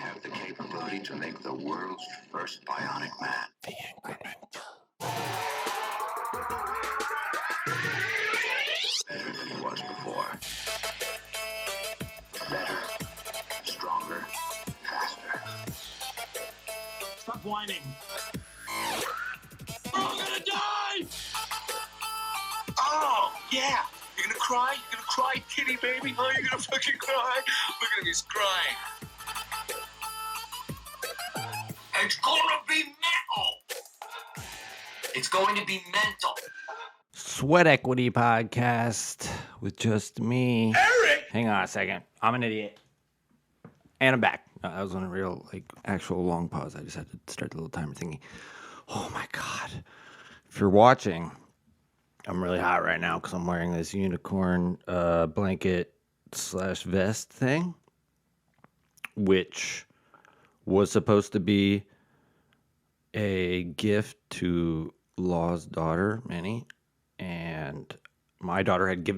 have the capability to make the world's first bionic man. The incremental. Better than he was before. Better, stronger, faster. Stop whining. We're all gonna die! Oh, yeah. You're gonna cry? You're gonna cry, kitty baby? Oh, you're gonna fucking cry? Look at him, he's crying. It's gonna be mental. It's going to be mental. Sweat Equity Podcast with just me. Eric! Hang on a second. I'm an idiot. And I'm back. No, that was on a real, actual long pause. I just had to start the little timer thingy. Oh my God. If you're watching, I'm really hot right now because I'm wearing this unicorn blanket / vest thing, which was supposed to be a gift to Law's daughter, Minnie. And my daughter had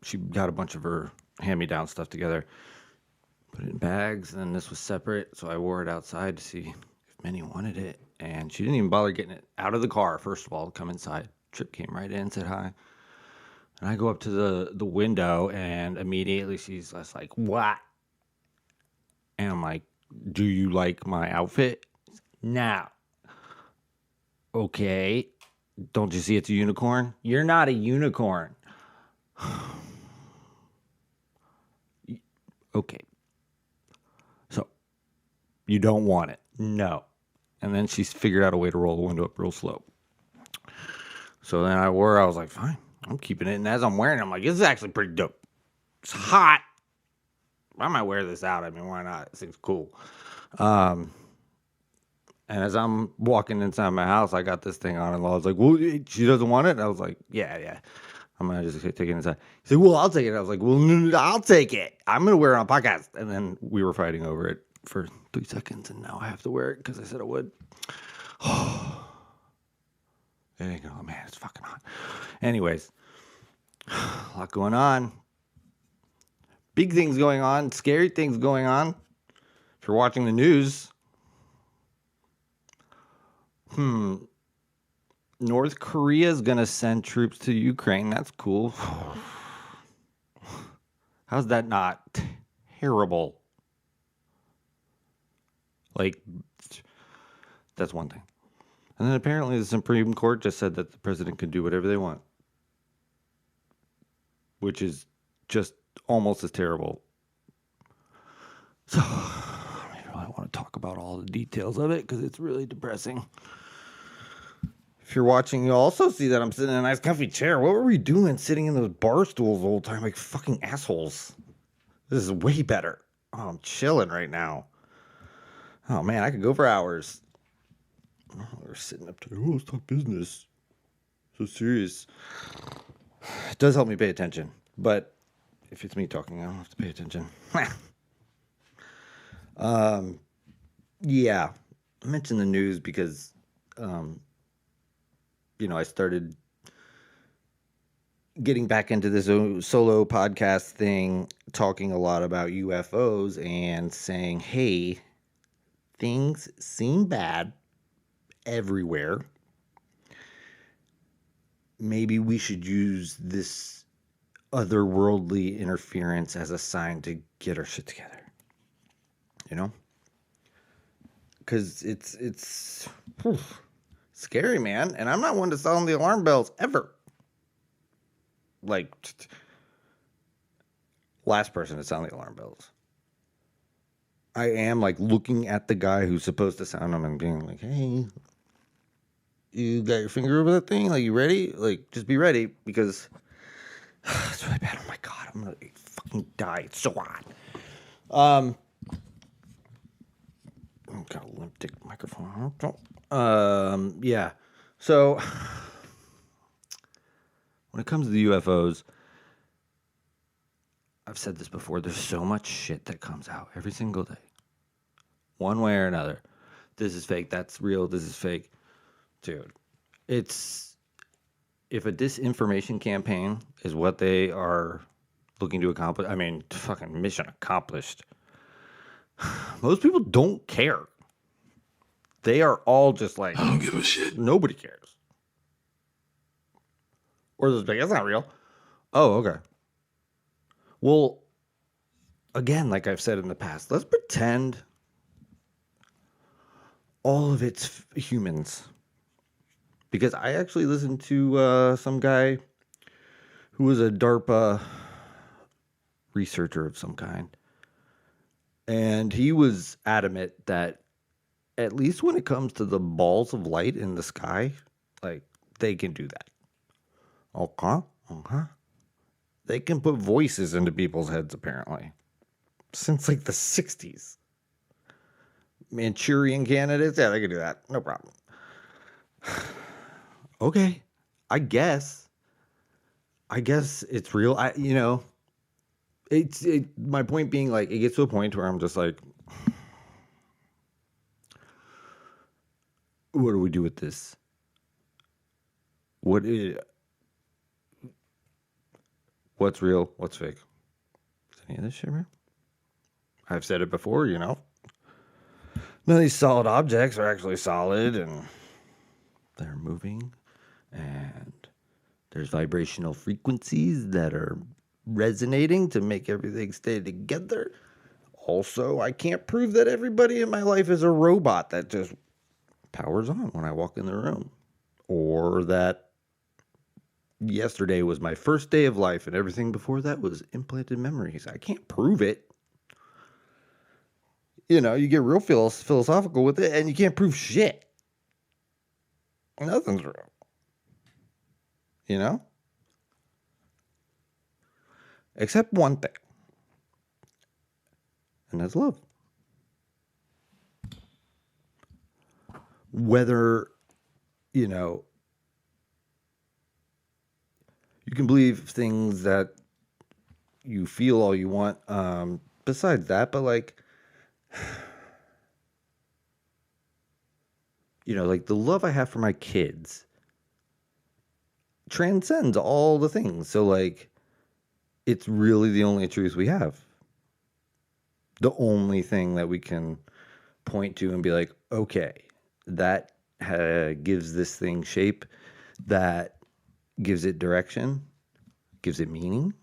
she got a bunch of her hand-me-down stuff together, put it in bags, and then this was separate. So I wore it outside to see if Minnie wanted it. And she didn't even bother getting it out of the car, first of all, to come inside. Trip came right in, said hi. And I go up to the window, and immediately she's just like, what? And I'm like, do you like my outfit? No. Okay. Don't you see it's a unicorn? You're not a unicorn. Okay. So, you don't want it? No. And then she's figured out a way to roll the window up real slow. So then I was like, fine, I'm keeping it. And as I'm wearing it, I'm like, this is actually pretty dope. It's hot. I might wear this out. I mean, why not? This thing's cool. And as I'm walking inside my house, I got this thing on, and Law's like, well, she doesn't want it? And I was like, yeah. I'm going to just take it inside. He said, well, I'll take it. I was like, well, no, I'll take it. I'm going to wear it on a podcast. And then we were fighting over it for 3 seconds, and now I have to wear it because I said I would. There you go. Man, it's fucking hot. Anyways, a lot going on. Big things going on. Scary things going on. If you're watching the news, North Korea is going to send troops to Ukraine. That's cool. How's that not terrible? That's one thing. And then apparently the Supreme Court just said that the president can do whatever they want, which is just almost as terrible. So I don't really want to talk about all the details of it because it's really depressing. If you're watching, you'll also see that I'm sitting in a nice comfy chair. What were we doing sitting in those bar stools the whole time like fucking assholes? This is way better. Oh, I'm chilling right now. Oh man, I could go for hours. Oh, we're sitting up there. Oh, let's talk business. So serious. It does help me pay attention. But if it's me talking, I don't have to pay attention. Yeah. I mentioned the news because I started getting back into this solo podcast thing, talking a lot about UFOs and saying, hey, things seem bad everywhere. Maybe we should use this otherworldly interference as a sign to get our shit together. Because it's scary, man. And I'm not one to sound the alarm bells ever. Last person to sound the alarm bells. I am looking at the guy who's supposed to sound them and being like, hey, you got your finger over that thing? You ready? Just be ready because it's really bad. Oh my God, I'm going to fucking die. It's so hot. I've got a limp dick microphone. Yeah. So when it comes to the UFOs, I've said this before, there's so much shit that comes out every single day. One way or another. This is fake, that's real, this is fake. Dude, if a disinformation campaign is what they are looking to accomplish, fucking mission accomplished. Most people don't care. They are all just like, I don't give a shit. Nobody cares. Or they're like, that's not real. Oh, okay. Well, again, like I've said in the past, let's pretend all of it's humans. Because I actually listened to some guy who was a DARPA researcher of some kind. And he was adamant that at least when it comes to the balls of light in the sky, like, they can do that. Okay. They can put voices into people's heads, apparently. Since, like, the 60s. Manchurian candidates, yeah, they can do that. No problem. Okay. I guess it's real. My point being, like, it gets to a point where I'm just like, what do we do with this? What's real? What's fake? Is any of this shit real? I've said it before, None of these solid objects are actually solid, and they're moving, and there's vibrational frequencies that are resonating to make everything stay together. Also, I can't prove that everybody in my life is a robot that just powers on when I walk in the room, or that yesterday was my first day of life and everything before that was implanted memories. I can't prove it. You get real philosophical with it, and you can't prove shit. Nothing's real. Except one thing. And that's love. Whether, you can believe things that you feel all you want, besides that, but like, like the love I have for my kids transcends all the things. So like, it's really the only truth we have. The only thing that we can point to and be like, okay, that gives this thing shape, that gives it direction, gives it meaning.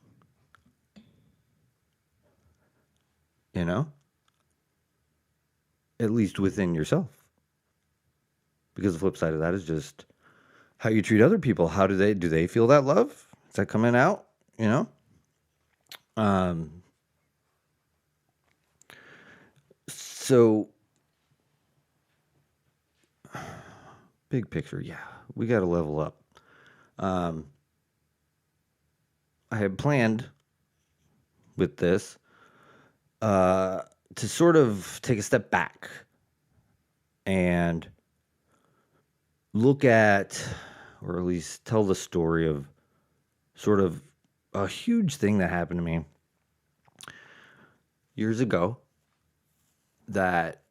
At least within yourself. Because the flip side of that is just how you treat other people. How do they feel that love? Is that coming out? So big picture, yeah, we got to level up. I had planned with this to sort of take a step back and look at, or at least tell the story of sort of a huge thing that happened to me years ago that,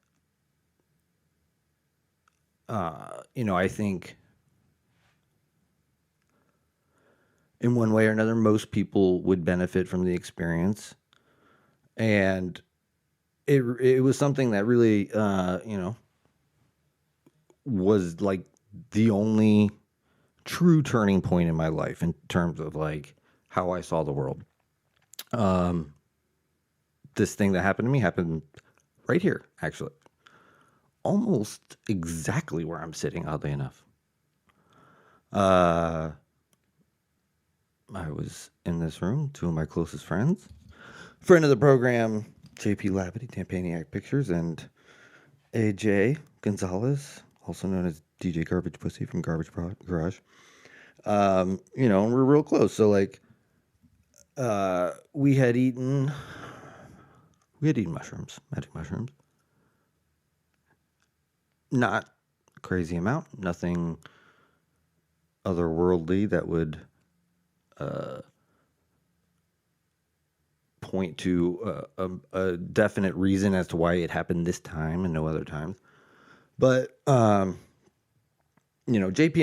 I think in one way or another, most people would benefit from the experience. And it was something that really, was like the only true turning point in my life in terms of like how I saw the world. This thing that happened to me happened right here, actually. Almost exactly where I'm sitting, oddly enough. I was in this room, two of my closest friends. Friend of the program, JP Labadie, Tampaniac Pictures, and AJ Gonzalez, also known as DJ Garbage Pussy from Garbage Garage. And we're real close. So like, we had eaten mushrooms, magic mushrooms. Not crazy amount, nothing otherworldly that would point to a definite reason as to why it happened this time and no other times. But, JP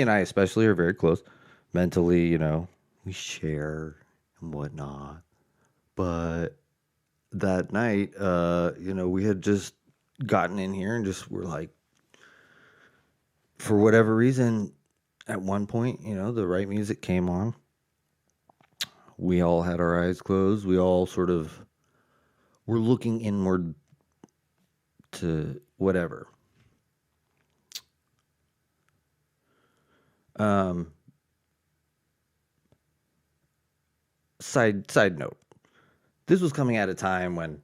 and I especially are very close mentally, we share and whatnot. But that night, we had just gotten in here and just were like, for whatever reason, at one point, the right music came on. We all had our eyes closed. We all sort of were looking inward to whatever. Side note. This was coming at a time when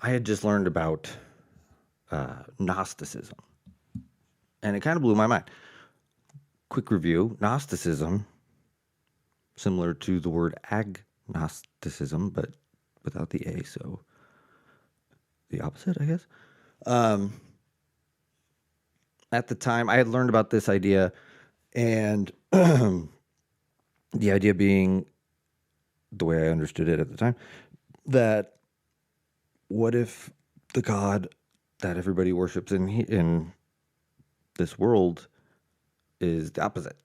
I had just learned about Gnosticism. And it kind of blew my mind. Quick review. Gnosticism, similar to the word agnosticism, but without the A, so the opposite, I guess. At the time, I had learned about this idea, and the idea being, the way I understood it at the time, that what if the God that everybody worships in this world is the opposite?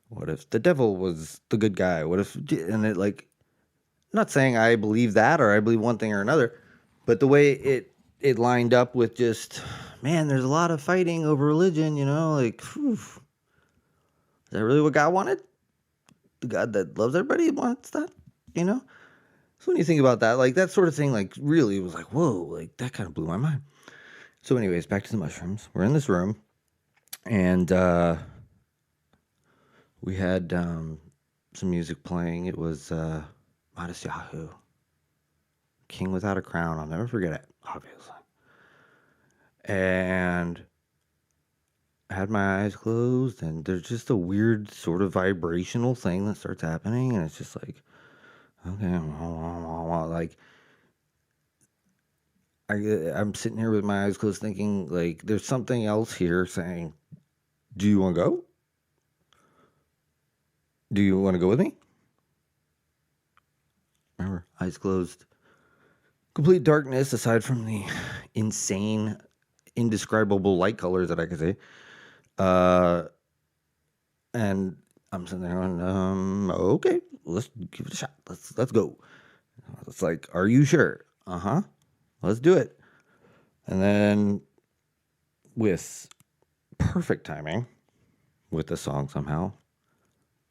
What if the devil was the good guy? What if, and it like, not saying I believe that or I believe one thing or another, but the way it lined up with just, man, there's a lot of fighting over religion, like, whew, is that really what God wanted? The God that loves everybody wants that, So when you think about that, like that sort of thing, like really was like, whoa, like that kind of blew my mind. So anyways, back to the mushrooms. We're in this room and we had some music playing. It was Modest Yahoo, King Without a Crown. I'll never forget it, obviously. And I had my eyes closed and there's just a weird sort of vibrational thing that starts happening. And it's just like, okay, like I'm sitting here with my eyes closed thinking like there's something else here saying, do you want to go? Do you want to go with me? Remember, eyes closed. Complete darkness aside from the insane, indescribable light colors that I could see. And I'm sitting there going, okay, let's give it a shot. Let's go. It's like, are you sure? Uh-huh. Let's do it. And then with perfect timing with the song somehow,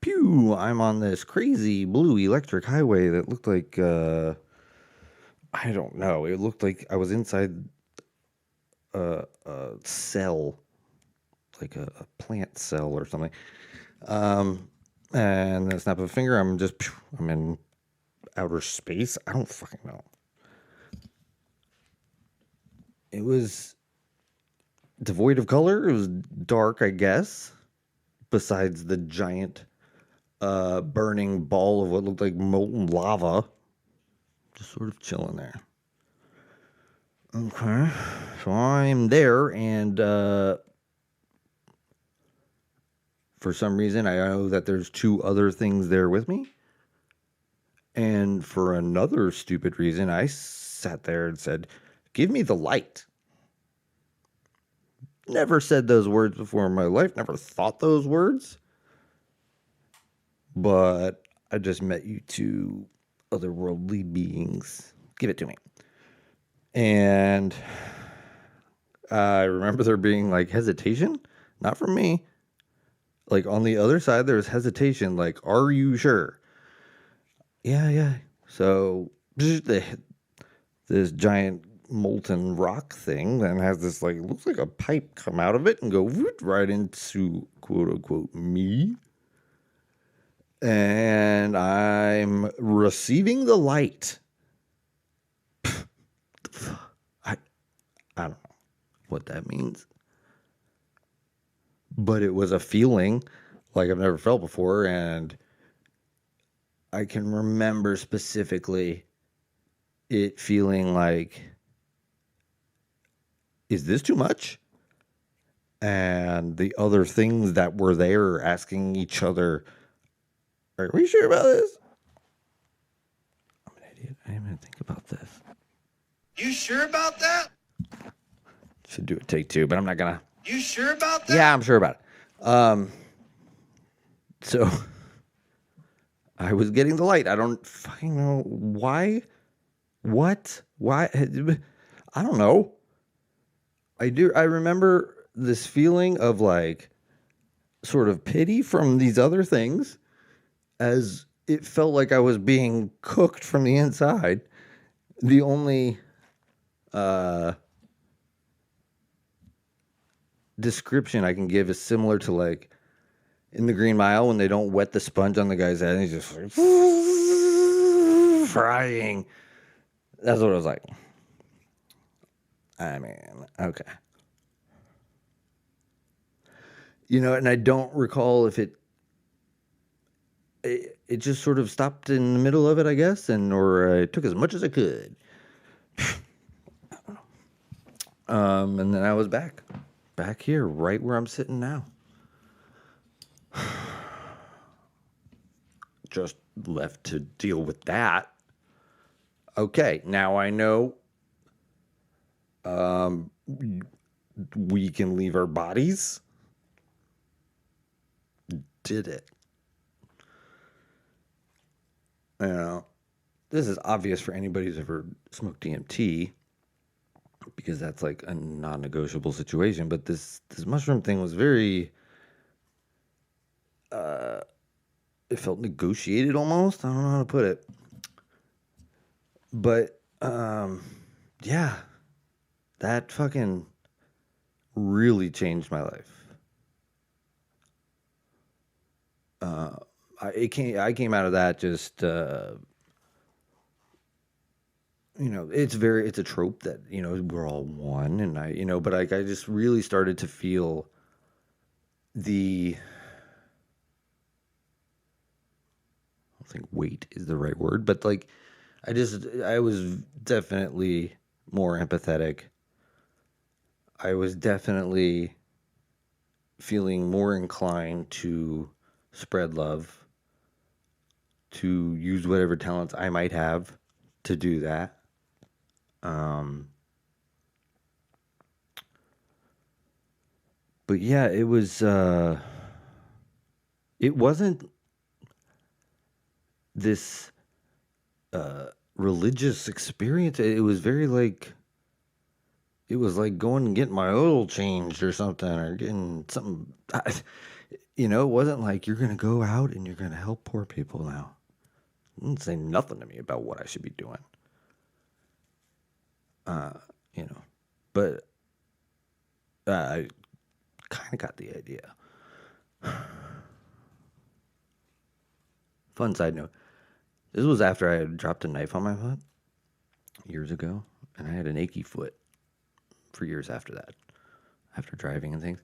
pew, I'm on this crazy blue electric highway that looked like, I don't know. It looked like I was inside a cell, like a plant cell or something. And the snap of a finger, I'm in outer space. I don't fucking know. It was devoid of color. It was dark, I guess, besides the giant burning ball of what looked like molten lava. Just sort of chilling there. Okay. So I'm there, and for some reason, I know that there's two other things there with me. And for another stupid reason, I sat there and said, give me the light. Never said those words before in my life. Never thought those words. But I just met you two otherworldly beings. Give it to me. And I remember there being like hesitation. Not from me. Like on the other side, there was hesitation. Like, are you sure? Yeah. So this giant molten rock thing then has this like, looks like a pipe come out of it and go right into quote unquote me. And I'm receiving the light. I don't know what that means. But it was a feeling like I've never felt before, and I can remember specifically it feeling like, is this too much? And the other things that were there asking each other, are we sure about this? I'm an idiot. I didn't even think about this. You sure about that? Should do a take two, but I'm not gonna. You sure about that? Yeah, I'm sure about it. So I was getting the light. I don't fucking know why What? Why? I don't know. I remember this feeling of like sort of pity from these other things, as it felt like I was being cooked from the inside. The only description I can give is similar to like in the Green Mile when they don't wet the sponge on the guy's head and he's just like frying. That's what it was like. I mean, okay. You know, and I don't recall if it just sort of stopped in the middle of it, I guess, or I took as much as I could. And then I was back here, right where I'm sitting now. Just left to deal with that. Okay, now I know we can leave our bodies. Did it. You know, this is obvious for anybody who's ever smoked DMT, because that's like a non-negotiable situation. But this mushroom thing was very, it felt negotiated almost. I don't know how to put it. But, yeah, that fucking really changed my life. I came out of that just, you know, it's a trope that, you know, we're all one, and but I just really started to feel the, I don't think weight is the right word, but like, I was definitely more empathetic. I was definitely feeling more inclined to spread love, to use whatever talents I might have to do that. But yeah, it wasn't this religious experience. It was very like, it was like going and getting my oil changed or something, or getting something. You know, it wasn't like you're going to go out and you're going to help poor people now. It didn't say nothing to me about what I should be doing. You know, but I kind of got the idea. Fun side note. This was after I had dropped a knife on my foot years ago, and I had an achy foot for years after that, after driving and things.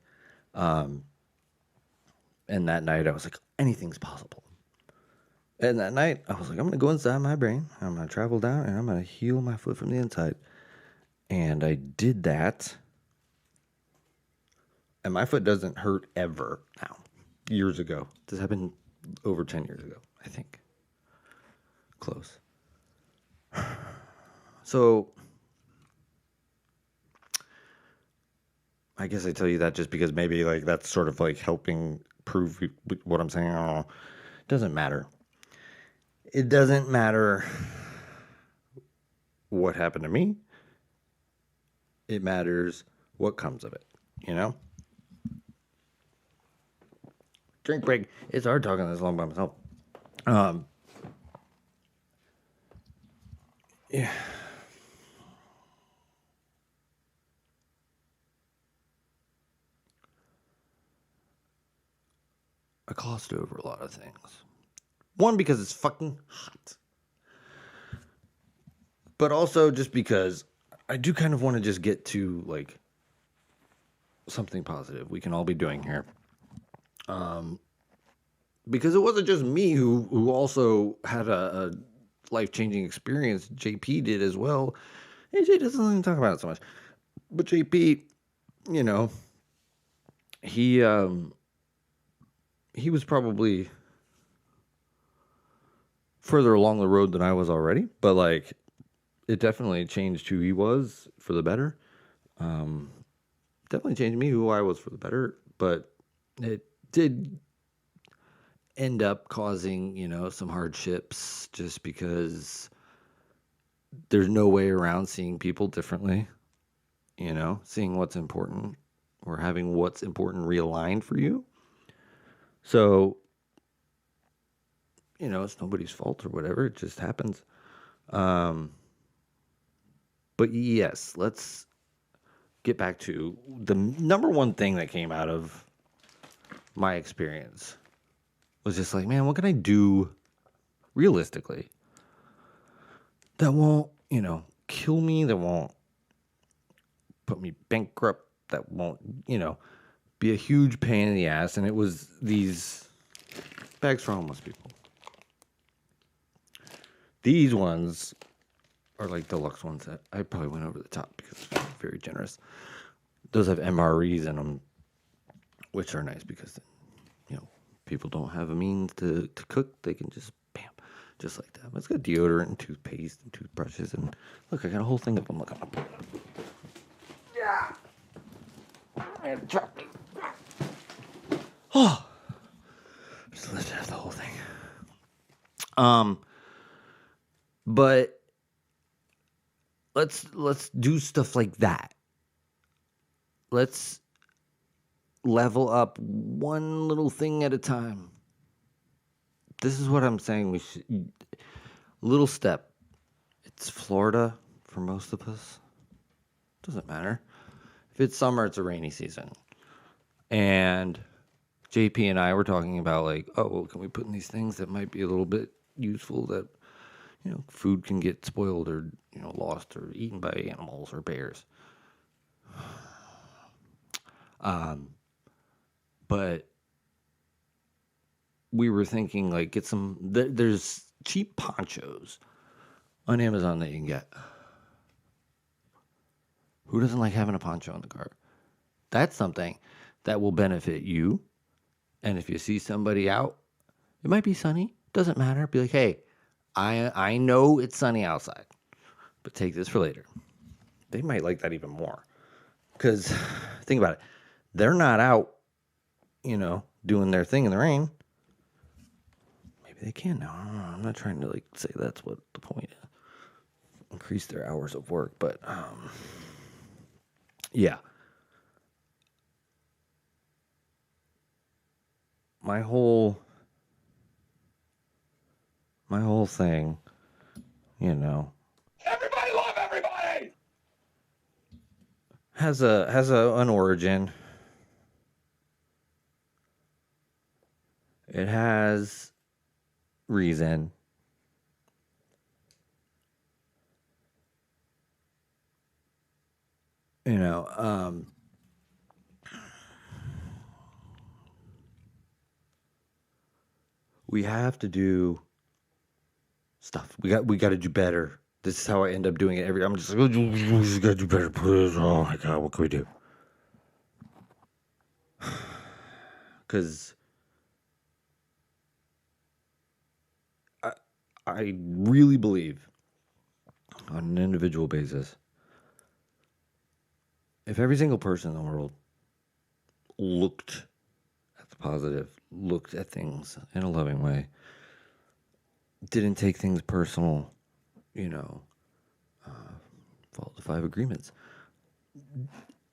And that night I was like, anything's possible. And that night I was like, I'm going to go inside my brain. I'm going to travel down and I'm going to heal my foot from the inside. And I did that. And my foot doesn't hurt ever now. Years ago. This happened over 10 years ago, I think. Close. So I guess I tell you that just because maybe like that's sort of like helping prove what I'm saying. I don't know. It doesn't matter. It doesn't matter what happened to me. It matters what comes of it, you know? Drink break. It's hard talking this long by myself. Yeah. I glossed over a lot of things. One, because it's fucking hot. But also just because I do kind of want to just get to like something positive we can all be doing here. Because it wasn't just me who also had a life-changing experience. JP did as well. AJ doesn't even talk about it so much. But JP, you know, he was probably further along the road than I was already, but like it definitely changed who he was for the better. Definitely changed me who I was for the better, but it did end up causing, you know, some hardships just because there's no way around seeing people differently, seeing what's important or having what's important realigned for you. So, it's nobody's fault or whatever. It just happens. But yes, let's get back to the number one thing that came out of my experience was just like, man, what can I do realistically that won't, kill me, that won't put me bankrupt, that won't, be a huge pain in the ass. And it was these bags for homeless people. These ones are like deluxe ones that I probably went over the top because I'm very generous. Those have MREs in them, which are nice because, people don't have a means to cook. They can just, bam, just like that. But it's got deodorant and toothpaste and toothbrushes. And look, I got a whole thing of them. Look, yeah. I had to drop me. Oh. Just lifted out the whole thing. But let's do stuff like that. Let's level up one little thing at a time. This is what I'm saying. We should little step. It's Florida for most of us. Doesn't matter. If it's summer, it's a rainy season. And JP and I were talking about like, oh, well, can we put in these things that might be a little bit useful that, food can get spoiled or, lost or eaten by animals or bears. But we were thinking like get some, there's cheap ponchos on Amazon that you can get. Who doesn't like having a poncho in the car? That's something that will benefit you. And if you see somebody out, it might be sunny, doesn't matter. Be like, hey, I know it's sunny outside, but take this for later. They might like that even more. Because think about it. They're not out, doing their thing in the rain. Maybe they can now. I don't know. I'm not trying to like say that's what the point is. Increase their hours of work. But, yeah. My whole thing, everybody love everybody, has an origin. It has reason. We have to do stuff. We got to do better. This is how I end up doing it I'm just like, we just got to do better, please. Oh my God, what can we do? Because I really believe on an individual basis, if every single person in the world looked at the positive, looked at things in a loving way, didn't take things personal, follow the 5 agreements.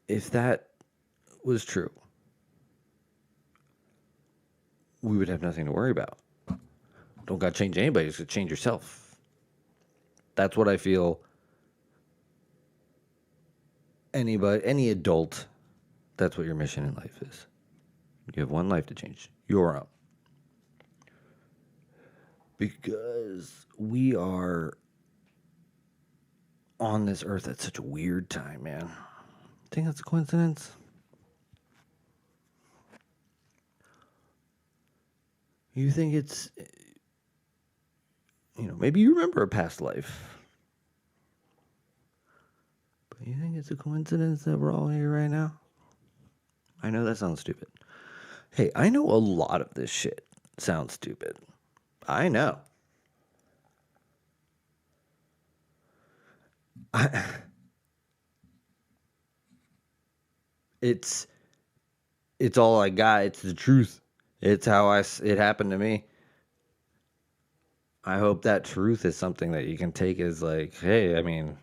If that was true, we would have nothing to worry about. Don't got to change anybody, just got to change yourself. That's what I feel any adult, that's what your mission in life is. You have one life to change, your own. Because we are on this earth at such a weird time, man. Think that's a coincidence? You think it's, maybe you remember a past life. But you think it's a coincidence that we're all here right now? I know that sounds stupid. Hey, I know a lot of this shit sounds stupid. I know. It's all I got. It's the truth. It's how it happened to me. I hope that truth is something that you can take as like, hey, I mean,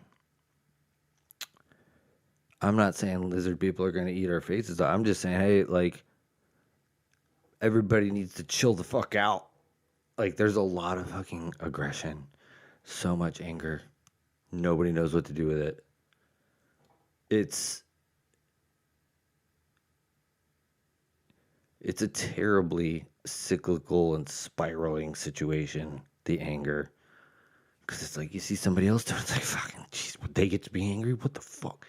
I'm not saying lizard people are going to eat our faces. I'm just saying, hey, like, everybody needs to chill the fuck out. Like, there's a lot of fucking aggression, so much anger. Nobody knows what to do with it. It's a terribly cyclical and spiraling situation, the anger. Because it's like you see somebody else do it, it's like, fucking, jeez, would they get to be angry? What the fuck?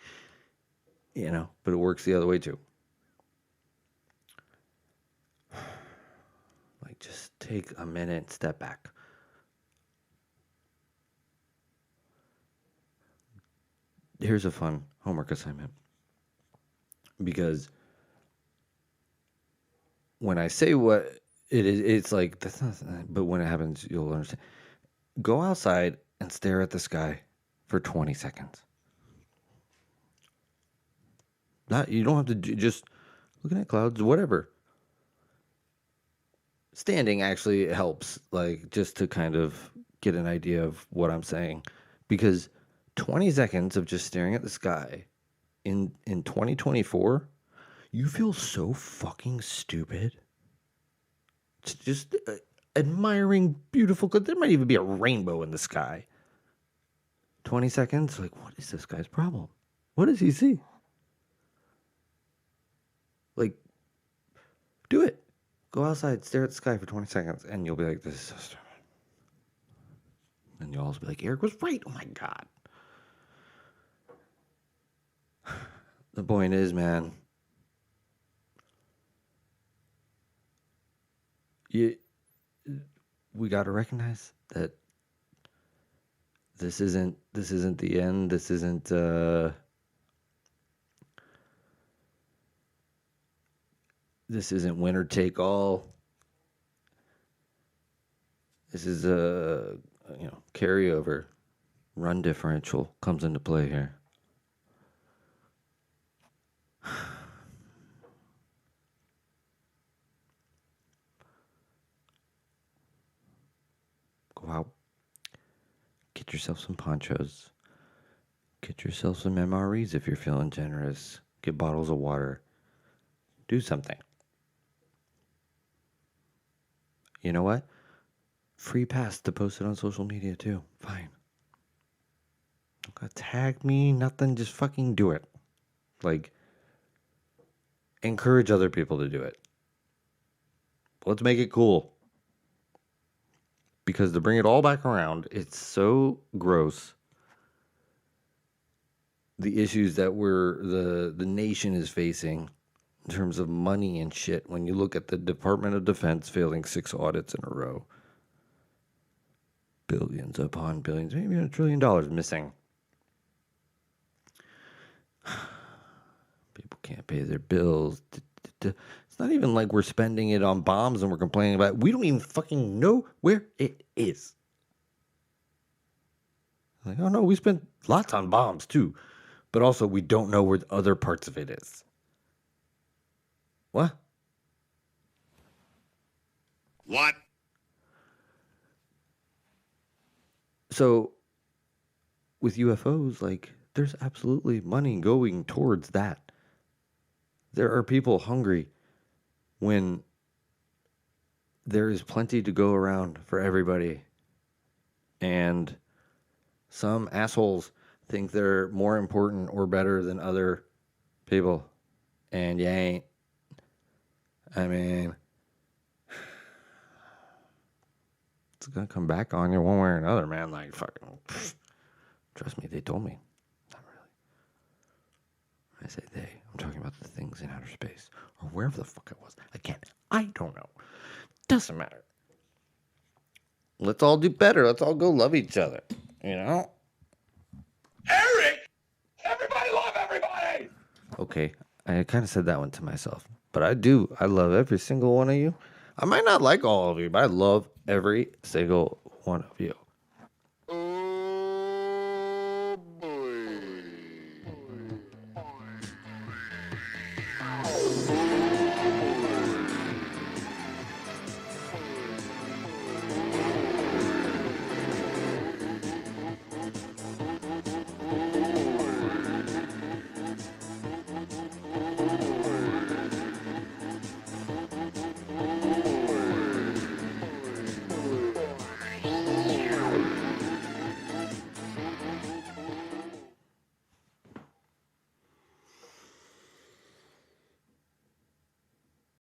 You know, but it works the other way too. Like, just take a minute, step back. Here's a fun homework assignment. Because when I say what it is, it's like, that's not, but when it happens, you'll understand. Go outside and stare at the sky for 20 seconds. You don't have to just looking at clouds, whatever. Standing actually helps, like, just to kind of get an idea of what I'm saying. Because 20 seconds of just staring at the sky in 2024, you feel so fucking stupid. It's just admiring beautiful, because there might even be a rainbow in the sky. 20 seconds, like, what is this guy's problem? What does he see? Like, do it. Go outside, stare at the sky for 20 seconds, and you'll be like, this is so stupid. And you'll also be like, Eric was right. Oh my God. The point is, man, we got to recognize that this isn't the end. This isn't winner take all. This is a carryover. Run differential comes into play here. Go out. Get yourself some ponchos. Get yourself some MREs if you're feeling generous. Get bottles of water. Do something. You know what? Free pass to post it on social media too. Fine. Don't gotta tag me, nothing. Just fucking do it. Like, encourage other people to do it. Let's make it cool. Because to bring it all back around, it's so gross. The issues that the nation is facing in terms of money and shit. When you look at the Department of Defense failing 6 audits in a row. Billions upon billions, maybe $1 trillion missing. People can't pay their bills. It's not even like we're spending it on bombs and we're complaining about it. We don't even fucking know where it is. Like, oh no, we spent lots on bombs too. But also we don't know where the other parts of it is. What? What? So with UFOs, like, there's absolutely money going towards that. There are people hungry when there is plenty to go around for everybody. And some assholes think they're more important or better than other people. And you ain't. I mean, it's going to come back on you one way or another, man. Like, fucking, trust me, they told me. Not really. I say they. I'm talking about the things in outer space. Or wherever the fuck it was. Again, I don't know. Doesn't matter. Let's all do better. Let's all go love each other. You know? Eric! Everybody love everybody! Okay, I kind of said that one to myself. But I do. I love every single one of you. I might not like all of you, but I love every single one of you.